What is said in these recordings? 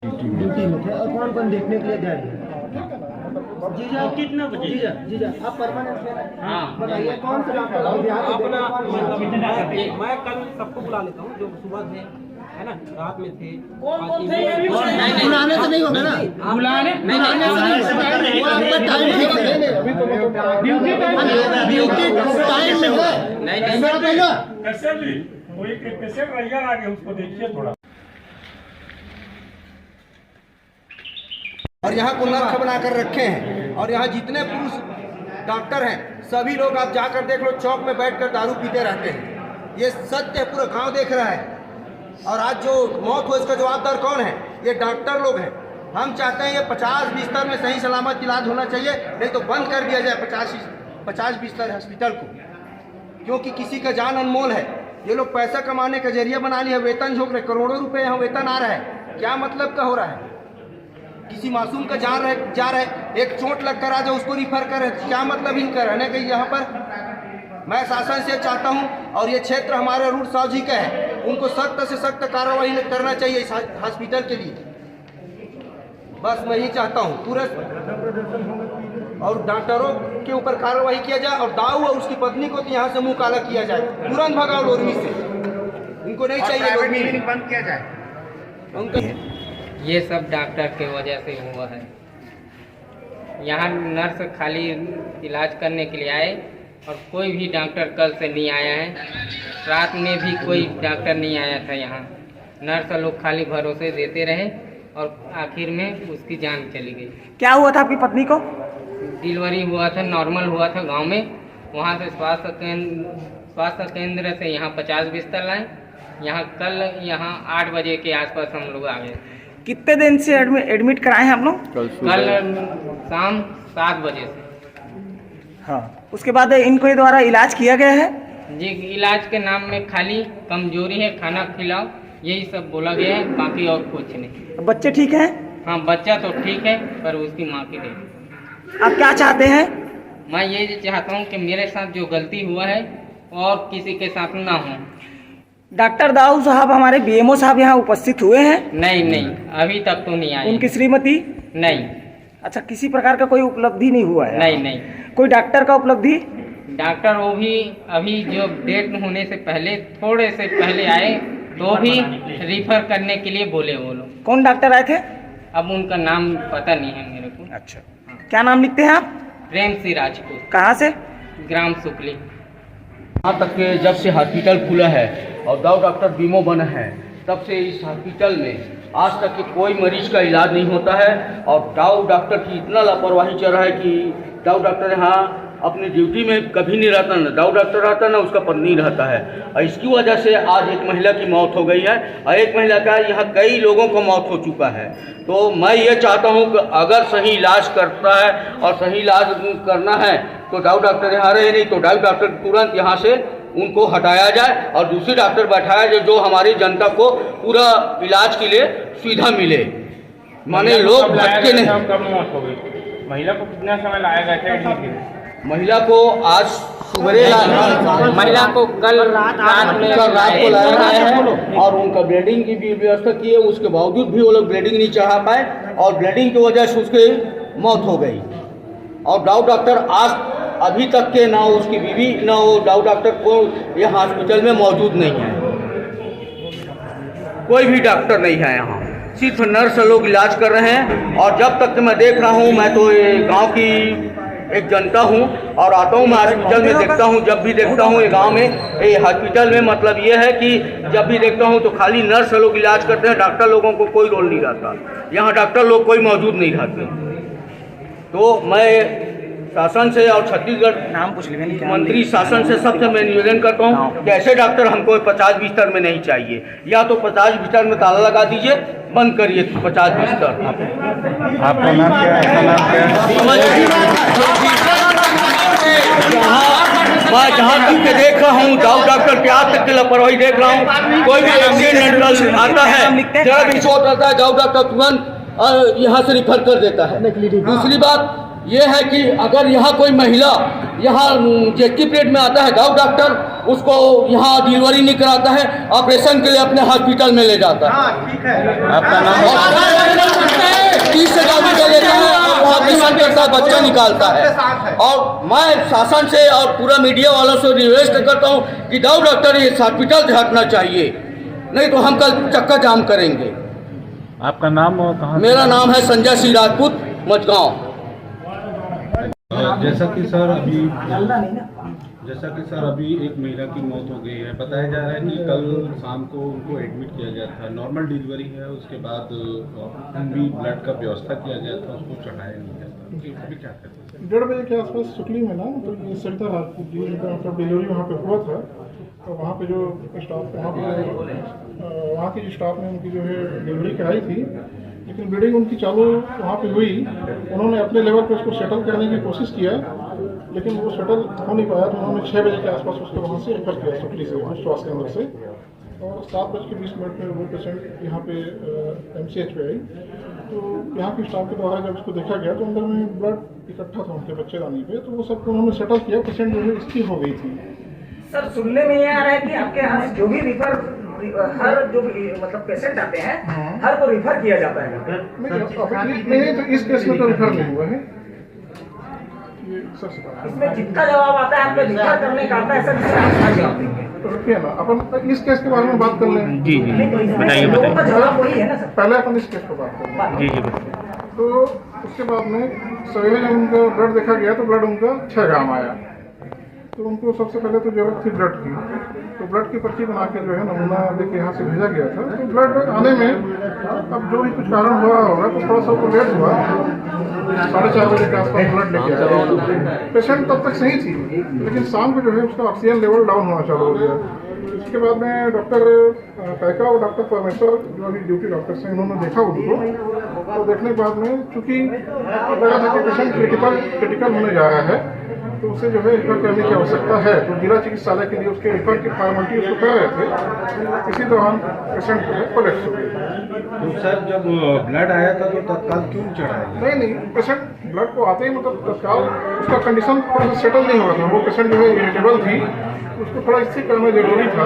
Duty में थे और कौन कौन देखने के लिए गए? जीजा कितना बजे? जीजा आप परमानेंट थे? हाँ। बताइए कौन से डॉक्टर मैं कल सबको बुला लेता हूँ जो सुबह थे, है ना, रात में थे। बुलाने से नहीं होगा ना, बुलाने ड्यूटी टाइम में है। कैसे भी कोई पेशेंट रहिएगा आगे उसको देखिए थोड़ा। और यहाँ को नर्क बनाकर रखे हैं और यहाँ जितने पुरुष डॉक्टर हैं सभी लोग आप जाकर देख लो, चौक में बैठकर दारू पीते रहते हैं। ये सत्य है, पूरा गांव देख रहा है। और आज जो मौत हो इसका जवाबदार कौन है? ये डॉक्टर लोग हैं। हम चाहते हैं ये 50 बिस्तर में सही सलामत इलाज होना चाहिए, नहीं तो बंद कर दिया जाए 50 बिस्तर हॉस्पिटल को, क्योंकि किसी का जान अनमोल है। ये लोग पैसा कमाने का जरिया बना लिया, वेतन झोंक रहे, करोड़ों रुपए यहाँ वेतन आ रहा है। क्या मतलब का हो रहा है? किसी मासूम का जा रहा है, एक चोट लगकर आ जाए उसको रिफर करे, क्या मतलब इनका रहने का यहाँ पर? मैं शासन से चाहता हूँ, और ये क्षेत्र हमारे रूट साहब जी का है, उनको सख्त से सख्त कार्रवाई करना चाहिए इस हॉस्पिटल के लिए। बस मैं यही चाहता हूँ पूरा, और डॉक्टरों के ऊपर कार्रवाई किया जाए, और दाऊ और उसकी पत्नी को तो यहाँ से मुंह काला किया जाए, तुरंत भगाओ लोरमी से, उनको नहीं चाहिए लोरमी, बंद किया जाए उनको। ये सब डॉक्टर के वजह से हुआ है। यहाँ नर्स खाली इलाज करने के लिए आए और कोई भी डॉक्टर कल से नहीं आया है। रात में भी कोई डॉक्टर नहीं आया था यहाँ। नर्स लोग खाली भरोसे देते रहे और आखिर में उसकी जान चली गई। क्या हुआ था आपकी पत्नी को? डिलीवरी हुआ था, नॉर्मल हुआ था गांव में। वहाँ से स्वास्थ्य केंद्र से यहाँ 50 बिस्तर लाए। यहाँ कल 8 बजे के आसपास हम लोग आ गए। कितने दिन से एडमिट कराए हैं आप लोग? कल शाम 7 बजे से। हाँ, उसके बाद इनको द्वारा इलाज किया गया है जी। इलाज के नाम में खाली कमजोरी है, खाना खिलाओ, यही सब बोला गया है, बाकी और कुछ नहीं। बच्चे ठीक हैं? हाँ, बच्चा तो ठीक है, पर उसकी माँ की नहीं। आप क्या चाहते हैं? मैं ये चाहता हूँ कि मेरे साथ जो गलती हुआ है और किसी के साथ ना हो। डॉक्टर दाऊ साहब, हमारे बीएमओ साहब यहाँ उपस्थित हुए हैं? नहीं, अभी तक तो नहीं आए। उनकी श्रीमती? नहीं। अच्छा, किसी प्रकार का कोई उपलब्धि नहीं हुआ है? नहीं। कोई डॉक्टर का उपलब्धि? डॉक्टर वो भी अभी जो डेट होने से पहले थोड़े से पहले आए, तो भी रिफर करने के लिए बोले वो लोग। कौन डॉक्टर आए थे? अब उनका नाम पता नहीं है मेरे को। अच्छा, क्या नाम लिखते हैं आप? प्रेम सिंह राजपूत। कहाँ से? ग्राम सुकली। यहाँ तक के जब से हॉस्पिटल खुला है और दाऊ डॉक्टर बीमो बना है, तब से इस हॉस्पिटल में आज तक के कोई मरीज का इलाज नहीं होता है। और दाऊ डॉक्टर की इतना लापरवाही चल रहा है कि दाऊ डॉक्टर यहाँ अपनी ड्यूटी में कभी नहीं रहता, ना दाऊ डॉक्टर रहता ना उसका पत्नी रहता है। और इसकी वजह से आज एक महिला की मौत हो गई है और एक महिला का यहाँ कई लोगों को मौत हो चुका है। तो मैं ये चाहता हूँ कि अगर सही इलाज करता है और सही इलाज करना है तो दाऊ डॉक्टर यहाँ रहे, नहीं तो दाऊ डॉक्टर तुरंत यहाँ से उनको हटाया जाए और दूसरी डॉक्टर बैठाया जाए जो हमारी जनता को पूरा इलाज के लिए सुविधा मिले। माने लोग भटके नहीं। कब मौत हो गई? महिला को कितना समय लाया गया था? महिला को आज सुबह महिला को कल रात में को लाया गया है और उनका ब्लीडिंग की भी व्यवस्था की है। उसके बावजूद भी वो लोग ब्लीडिंग नहीं चढ़ा पाए और ब्लीडिंग की वजह से उसकी मौत हो गई। और दाऊ डॉक्टर आज अभी तक के ना उसकी बीवी ना वो दाऊ डॉक्टर को ये हॉस्पिटल में मौजूद नहीं है। कोई भी डॉक्टर नहीं है यहाँ, सिर्फ नर्स लोग इलाज कर रहे हैं। और जब तक मैं देख रहा हूँ, मैं तो ये गांव की एक जनता हूँ और आता हूँ मैं हॉस्पिटल में देखता हूँ, जब भी देखता हूँ ये गांव में ये हॉस्पिटल में मतलब ये है कि जब भी देखता हूँ तो खाली नर्स लोग इलाज करते हैं, डॉक्टर लोगों को कोई रोल नहीं रहता। यहाँ डॉक्टर लोग कोई मौजूद नहीं रहते। तो मैं शासन से और छत्तीसगढ़ मंत्री शासन से सबसे मैं निवेदन करता हूँ कि ऐसे डॉक्टर हमको 50 बिस्तर में नहीं चाहिए। या तो 50 बिस्तर में ताला लगा दीजिए, बंद करिए 50 बिस्तर। आपका नाम क्या है? मैं जहाँ तक के देख रहा हूँ दाऊ डॉक्टर के आज तक की लापरवाही देख रहा हूँ। कोई भी एक्सीडेंट आता है, जरा भी चोट आता है, दाऊ डॉक्टर तुरंत यहाँ से रिफर कर देता है। दूसरी बात, ये है कि अगर यहाँ कोई महिला यहाँ जेकी प्लेट में आता है, गाँव डॉक्टर उसको यहाँ डिलीवरी नहीं कराता है, ऑपरेशन के लिए अपने हॉस्पिटल में ले जाता है। ठीक है। आपका नाम? 30,000 रुपये लेता है और ऑपरेशन के साथ बच्चा निकालता है। और मैं शासन से और पूरा मीडिया वालों से रिक्वेस्ट करता हूँ कि गाँव डॉक्टर इस हॉस्पिटल से हटना चाहिए, नहीं तो हम कल चक्का जाम करेंगे। आपका नाम और कहाँ? मेरा नाम है संजय सिंह राजपूत, मचगांव। जैसा कि सर अभी एक महिला की मौत हो गई है, बताया जा रहा है कि कल शाम को उनको एडमिट किया गया था, नॉर्मल डिलीवरी है, उसके बाद भी ब्लड का व्यवस्था किया गया था, उसको चढ़ाया नहीं गया था। जी अभी क्या कहते हैं? 1:30 बजे के आसपास सुकली में ना मतलब ये सरिता राजपूत जी का मतलब डिलीवरी वहाँ पे हुआ था। तो वहाँ पे जो स्टाफ वहाँ की जो स्टाफ ने उनकी जो है डिलीवरी कराई थी, लेकिन ब्लीडिंग उनकी चालू वहाँ पे हुई। उन्होंने अपने लेवल पे उसको सेटल करने की कोशिश किया, लेकिन वो सेटल हो नहीं पाया। तो उन्होंने 6 बजे के आसपास उसको वहाँ से रेफर किया सुकली से, स्वास्थ्य केंद्र से। और 7:20 में वो पेशेंट यहाँ पे MCH पे आई। तो यहाँ की स्टाफ के द्वारा जब उसको देखा गया तो अंदर में ब्लड इकट्ठा था उनके बच्चेदानी पे, तो वो सब उन्होंने सेटल किया। पेशेंट जो है स्थिर हो गई थी। सर सुनने में ये आ रहा है कि आपके यहाँ से जो भी हर जो भी मतलब पेशेंट आते हैं हर को रिफर किया जाता है। नहीं तो इस केस में तो रिफर नहीं हुआ है। ये सर से बात इसमें जितना जवाब आता है आपको रिफर करने का आता है सर, इससे आप क्या जवाब देंगे? तो रुकिए ना, अपन इस केस के बारे में बात कर लें। जी नहीं तो इसमें लोगों का जवाब वही है ना सर। पहले अपन इस केस पर बात कर लें। जी तो उसके बाद में सवेरे जब उनका ब्लड देखा गया तो ब्लड उनका 6 ग्राम आया। तो उनको सबसे पहले तो जरूरत थी ब्लड की, तो ब्लड की पर्ची बना के जो है नमूना लेके यहाँ से भेजा गया था। तो ब्लड आने में अब जो भी कुछ कारण हुआ होगा तो थोड़ा सा लेट हुआ। 4:30 बजे के आसपास ब्लड लेके आया। पेशेंट तब तक सही थी, लेकिन शाम को जो है उसका ऑक्सीजन लेवल डाउन होना चालू हो गया। इसके बाद में डॉक्टर पैका और डॉक्टर परमेश्वर जो अभी ड्यूटी डॉक्टर्स हैं, उन्होंने देखा उनको। तो देखने के बाद में चूँकि लगा था कि पेशेंट क्रिटिकल होने जा रहा है, तो उसे जो है रिफर करने की आवश्यकता है। तो जिला चिकित्सालय के लिए उसके रिफर की फॉर्मेलिटी उसको कर रहे थे। इसी दौरान पेशेंट जो है कोलैप्स हो गया। तो सर जब ब्लड आया था तो तत्काल क्यों चढ़ाया? नहीं पेशेंट ब्लड को आते ही मतलब तत्काल उसका कंडीशन थोड़ा सा सेटल नहीं हो रहा था। वो पेशेंट जो है इरिटेबल थी, उसको थोड़ा स्थिर करना जरूरी था।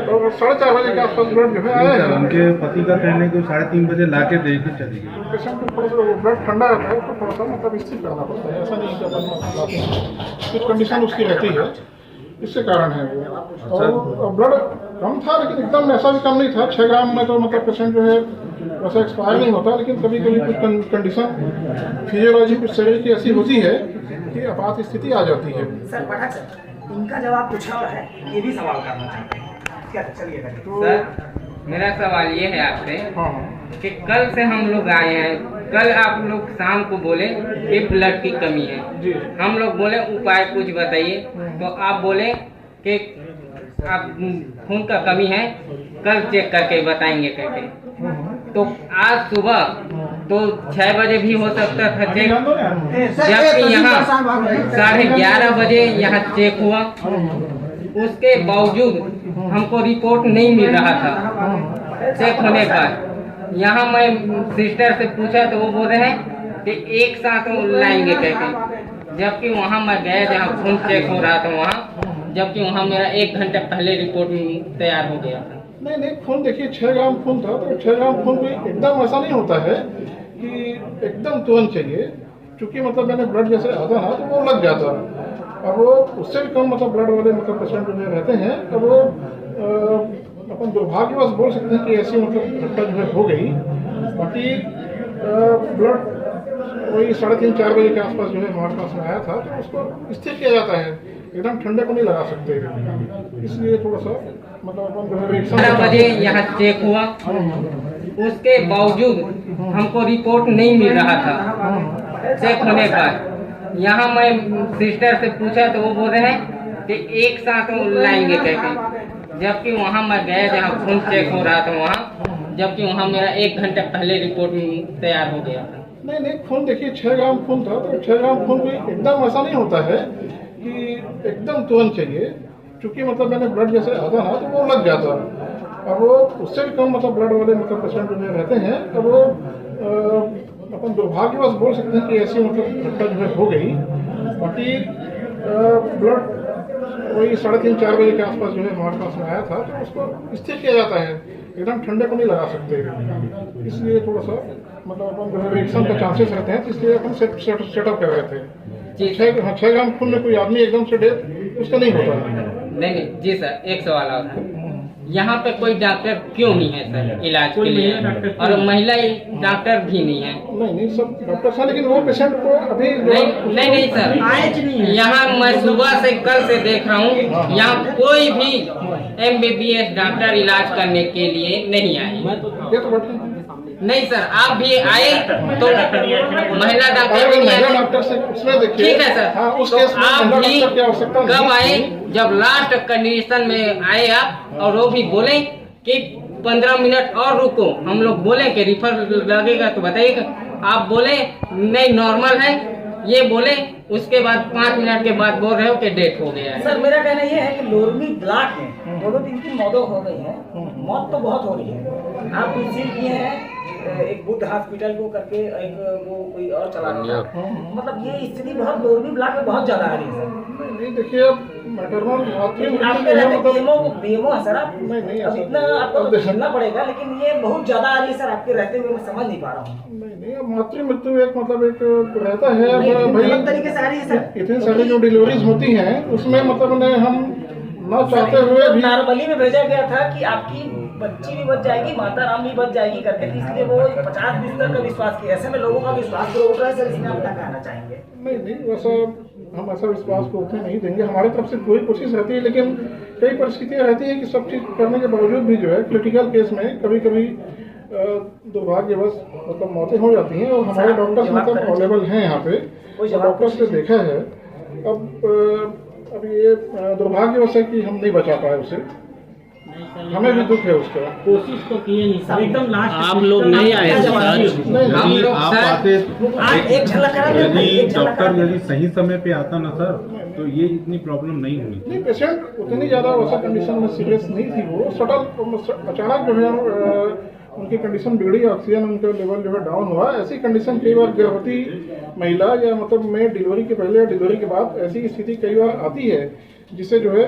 और 4:30 बजे के आसपास ब्लड जो है आया। उनके पति का कहने को 3:30 बजे ला के दे के चली गई। पेशेंट को थोड़ा सा ब्लड ठंडा रहता है तो थोड़ा सा मतलब स्थिर करना पड़ता है। ऐसा नहीं कि अपन कुछ कंडीशन उसकी रहती है, इससे कारण है वो। और ब्लड कम था, लेकिन एकदम ऐसा भी कम नहीं था। 6 ग्राम में तो मतलब पेशेंट जो है वैसे एक्सपायर नहीं होता, लेकिन कभी कभी कुछ कंडीशन फिजियोलॉजी कुछ शरीर की ऐसी होती है कि आपात स्थिति आ जाती है। सर पता सर इनका जवाब कुछ और है, ये भी सवाल करना चाहते हैं क्या? चलिए तो सर मेरा सवाल ये है आपसे हाँ कि कल से हम लोग आए हैं, कल आप लोग शाम को बोले कि ब्लड की कमी है। जी। हम लोग बोले उपाय कुछ बताइए, तो आप बोले कि आप खून का कमी है, कल चेक करके बताएंगे करके। तो आज सुबह तो 6 बजे भी हो सकता था चेक, जबकि यहाँ 11:30 बजे यहाँ चेक हुआ। उसके बावजूद हमको रिपोर्ट नहीं मिल रहा था चेक होने पर। यहाँ मैं सिस्टर से पूछा तो वो बोल रहे हैं कि एक साथ लाएंगे करके, जबकि वहाँ मैं गया जहाँ खून चेक हो रहा था वहाँ, जबकि वहाँ मेरा 1 घंटे पहले रिपोर्ट तैयार हो गया था। नहीं खून देखिए 6 ग्राम खून था, तो 6 ग्राम खून भी एकदम ऐसा नहीं होता है कि एकदम तुरंत चाहिए। चूँकि मतलब मैंने ब्लड जैसे आता ना तो वो लग जाता, और वो उससे भी कम मतलब ब्लड वाले मतलब पेशेंट जो रहते हैं, तो वो अपन दुर्भाग्यवश बोल सकते हैं कि ऐसी मतलब घटना जो है हो गई। बाकी ब्लड वही 3:30-4 बजे के आसपास जो है हमारे पास में आया था, तो उसको स्थिर किया जाता है, एकदम ठंडे को नहीं लगा सकते, इसलिए थोड़ा सा मतलब अपन जो है 11 बजे यहाँ चेक हुआ। उसके बावजूद हमको रिपोर्ट नहीं मिल रहा था चेक होने पर। यहाँ मैं सिस्टर से पूछा तो वो बोल रहे हैं कि एक साथ लाएंगे करके, जबकि वहाँ मैं गया जहाँ खून चेक हो रहा था वहाँ, जबकि वहाँ मेरा 1 घंटे पहले रिपोर्ट तैयार हो गया था। नहीं खून देखिए 6 ग्राम खून था, तो 6 ग्राम खून भी एकदम ऐसा नहीं होता है कि एकदम तुरंत चाहिए। चूँकि मतलब मैंने ब्लड जैसे आता ना तो वो लग जाता, और वो उससे भी कम मतलब ब्लड वाले मतलब पेशेंट जो रहते हैं, तो वो अपन दुर्भाग्यवश बोल सकते हैं कि ऐसी मतलब घटना जो है हो गई। बाकी ब्लड वही 3:30-4 बजे के आसपास जो है हमारे पास में आया था, तो उसको स्थिर किया जाता है, एकदम ठंडे को नहीं लगा सकते, इसलिए थोड़ा सा मतलब अपन जो है रिएक्शन का चांसेस रहते हैं, तो इसलिए अपन सेटअप कर रहे थे। 6 ग्राम खून में कोई आदमी एकदम से डेथ उसका नहीं होता है। नहीं जी सर, एक सवाल और है, यहाँ पे कोई डॉक्टर क्यों नहीं है सर इलाज के लिए, और महिला डॉक्टर भी नहीं है? नहीं सब डॉक्टर साहब, लेकिन वो पेशेंट को अभी नहीं सर, यहाँ मैं सुबह से कल से देख रहा हूँ, यहाँ कोई भी MBBS डॉक्टर इलाज करने के लिए नहीं आए। नहीं सर, आप भी आए तो महिला डॉक्टर भी नहीं आए। ठीक है सर, आप भी कब आए? जब लास्ट कंडीशन में आए आप, और वो भी बोले कि 15 मिनट और रुको, हम लोग बोले कि रिफर लगेगा तो बताइएगा, आप बोले नहीं नॉर्मल है, ये बोले, उसके बाद 5 मिनट के बाद बोल रहे हो कि डेथ हो गया है। सर मेरा कहना ये है कि लोरमी ब्लॉक में 2 दिन की मौतें हो गई है, मौत तो बहुत हो रही है। आप रिसीव किए हैं एक बुद्ध हॉस्पिटल को करके, एक वो कोई और चला रहा था, मतलब ये स्थिति बहुत लोरमी ब्लॉक में बहुत ज्यादा आ रही है सर। नहीं देखिए, अब मैटरनल आपके रहते बीएमओ है सर, आप अब इतना आपको तो झेलना पड़ेगा, लेकिन ये बहुत ज्यादा आ रही है सर आपके रहते हुए, मैं समझ नहीं पा रहा हूँ। नहीं अब मातृ मृत्यु एक मतलब एक रहता है भाई, तरीके से आ रही है सर। इतनी सारी जो डिलीवरीज होती हैं उसमें मतलब हम न चाहते हुए भी नॉर्मली में भेजा गया था कि आपकी बच्ची भी बच जाएगी, माता राम भी बच जाएगी करके, इसलिए वो 50 बिस्तर का विश्वास किया। ऐसे में लोगों का विश्वास ग्रो उठ रहा है सर, इसमें आप क्या कहना चाहेंगे? नहीं वैसा हम ऐसा विश्वास को उठने नहीं देंगे, हमारी तरफ से पूरी कोशिश रहती है, लेकिन कई परिस्थितियाँ रहती है कि सब चीज़ करने के बावजूद भी जो है क्रिटिकल केस में कभी कभी दुर्भाग्यवश मतलब मौतें हो जाती हैं, और हमारे डॉक्टर्स मतलब अवेलेबल हैं यहाँ पे, डॉक्टर्स से देखा है। अब ये दुर्भाग्यवश है कि हम नहीं बचा पाए उसे, हमें भी दुख है उसका। कोशिश तो किए नहीं सर, एकदम लास्ट आप लोग नहीं आए हम लोग आप आते, यदि सही समय पे आता ना सर, तो ये इतनी प्रॉब्लम नहीं हुई। नहीं पेशेंट उतनी ज़्यादा वैसा कंडीशन में सीरियस नहीं थी, वो सटल अचानक जो है उनकी कंडीशन बिगड़ी, ऑक्सीजन उनका लेवल जो है डाउन हुआ। ऐसी कंडीशन कई बार गर्भवती महिला या मतलब में डिलीवरी के पहले या डिलीवरी के बाद ऐसी स्थिति कई बार आती है जिससे जो है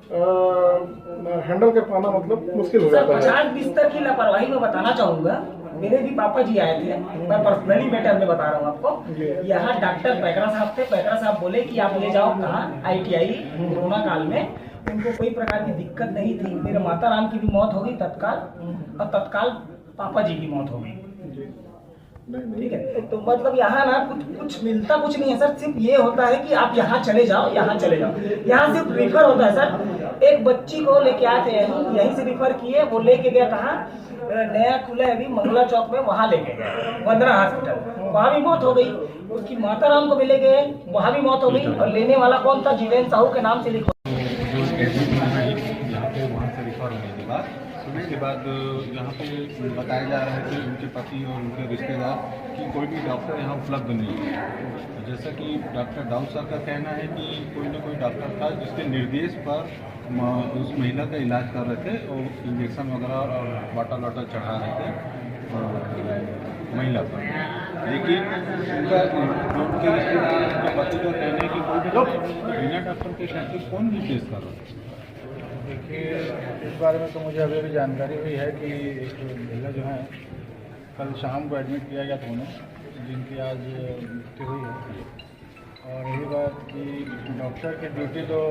हैंडल कर पाना मतलब मुश्किल हो जाता है। 50 बिस्तर की लापरवाही में बताना चाहूंगा, मेरे भी पापा जी आए थे, मैं पर्सनली मैटर में बता रहा हूँ आपको। यहाँ डॉक्टर पैकरा साहब थे, पैकरा साहब बोले कि आप ले जाओ कहाँ, ITI कोरोना काल में, उनको कोई प्रकार की दिक्कत नहीं थी। मेरे माता राम की भी मौत हो गई तत्काल, और तत्काल पापा जी की मौत हो गई। ठीक है, तो मतलब यहाँ ना कुछ मिलता कुछ नहीं है सर, सिर्फ ये होता है कि आप यहाँ चले जाओ, यहाँ चले जाओ, यहाँ सिर्फ रिफर होता है सर। एक बच्ची को लेके आए थे, यहीं से रिफर किए, वो लेके गया कहाँ, नया खुला है अभी मंगला चौक में, वहाँ लेके गए वंदना हॉस्पिटल, वहाँ भी मौत हो गई। उसकी माता राम को भी ले गए, वहाँ भी मौत हो गई, और लेने वाला कौन था, जीवेन साहू के नाम से लिखो। वहाँ से रिफर होने के बाद उसके बाद यहाँ पे बताया जा रहा है कि उनके पति और उनके रिश्तेदार कि कोई भी डॉक्टर यहाँ उपलब्ध नहीं है। जैसा कि डॉक्टर दाऊद साहब का कहना है कि कोई ना कोई डॉक्टर था जिसके निर्देश पर उस महिला का इलाज कर रहे थे, और इंजेक्शन वगैरह और बॉटल वाटल चढ़ा रहे थे महिला पर, लेकिन उनका उनके रिश्तेदार उनके पति का कहना है कि कोई बिना डॉक्टर के साथ कौन निर्देश कर रहा है। देखिए इस बारे में तो मुझे अभी अभी जानकारी हुई है कि एक महिला जो है कल शाम को एडमिट किया गया था उन्हें, जिनकी आज मृत्यु हुई है। और यही बात कि डॉक्टर की ड्यूटी तो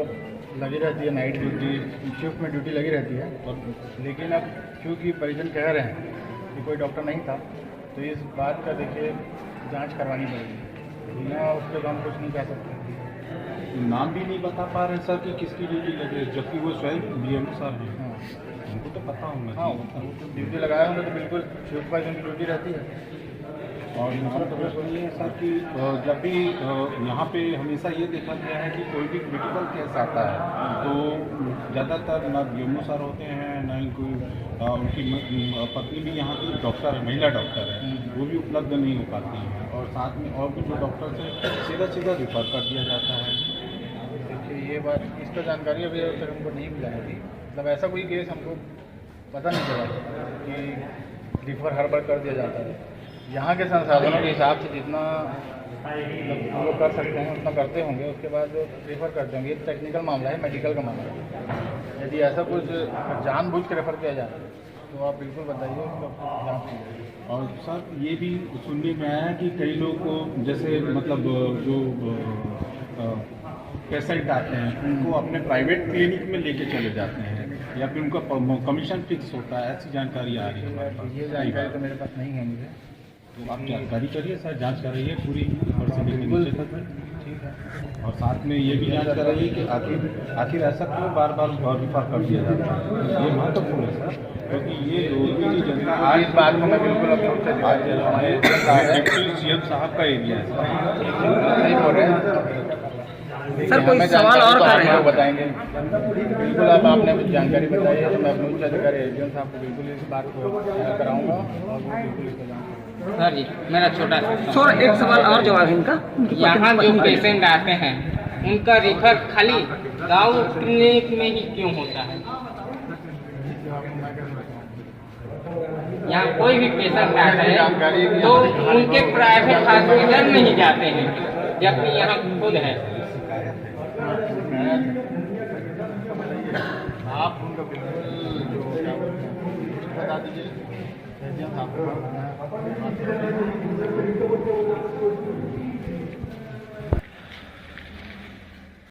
लगी रहती है, नाइट ड्यूटी शिफ्ट में ड्यूटी लगी रहती है, लेकिन अब क्योंकि परिजन कह रहे हैं कि कोई डॉक्टर नहीं था, तो इस बात का देखिए जांच करवानी पड़ेगी, बिना उसके तो हम कुछ नहीं कह सकते। नाम भी नहीं बता पा रहे सर कि किसकी ड्यूटी लगे, जबकि वो स्वयं BMO सर हैं, उनको तो पता होगा। हाँ वो तो ड्यूटी लगाए होंगे तो बिल्कुल शिफ्ट वाइज उनकी ड्यूटी रहती है। और दूसरा प्रश्न ये है सर कि जब भी यहाँ पे हमेशा ये देखा गया है कि कोई भी क्रिटिकल केस आता है तो ज़्यादातर ना BMO सर होते हैं, ना ही कोई उनकी पत्नी भी यहाँ की डॉक्टर है, महिला डॉक्टर है, वो भी उपलब्ध नहीं हो पाती हैं, और साथ में और भी जो डॉक्टर से सीधा रिफर कर दिया जाता है। देखिए ये बात इसका जानकारी अभी तक हमको नहीं मिला है, मतलब ऐसा कोई केस हमको पता नहीं चला कि रिफर हर बार कर दिया जाता है। यहाँ के संसाधनों के हिसाब से जितना हम लोग कर सकते हैं उतना करते होंगे, उसके बाद रेफर कर देंगे। ये टेक्निकल मामला है, मेडिकल का मामला है। यदि ऐसा कुछ जानबूझ के रेफर किया जाए तो आप बिल्कुल बताइए, जाँच कीजिए। और सर ये भी सुनने में आया कि कई लोग को जैसे मतलब जो पेशेंट आते हैं उनको अपने प्राइवेट क्लिनिक में लेके चले जाते हैं या फिर उनका कमीशन फिक्स होता है, ऐसी जानकारी आ रही है हमारे पास। ये जानकारी तो मेरे पास नहीं है मुझे। तो आप जानकारी करिए सर, जांच कराइए पूरी ऊपर से लेकर नीचे तक। ठीक है। और साथ में ये भी जांच कराइए कि आखिर ऐसा क्यों बार बार रिफर कर दिया जाता है। ये महत्वपूर्ण है सर, क्योंकि ये रोगी की जनता आज इस बात को मैं बिल्कुल अपने डिप्टी सीएम साहब का एरिया है नहीं बोल रहे हैं सर कोई सवाल और कर रहे हैं? बताएंगे बिल्कुल। आप आपने कुछ जानकारी बताई है तो मैं अपने उच्च अधिकारी एसडीएम साहब को बिल्कुल इस बात को कराऊंगा और वो बिल्कुल इसको जाएंगे। सर जी मेरा छोटा सर एक सवाल और जवाब इनका। यहाँ जो पेशेंट आते हैं उनका रेफर खाली गाँव क्लिनिक में ही क्यों होता है? यहाँ कोई भी पेशेंट आता है तो उनके प्राइवेट हॉस्पिटल में ही जाते हैं, जबकि यहाँ खुद है। आप उनका बिल्कुल बता दीजिए।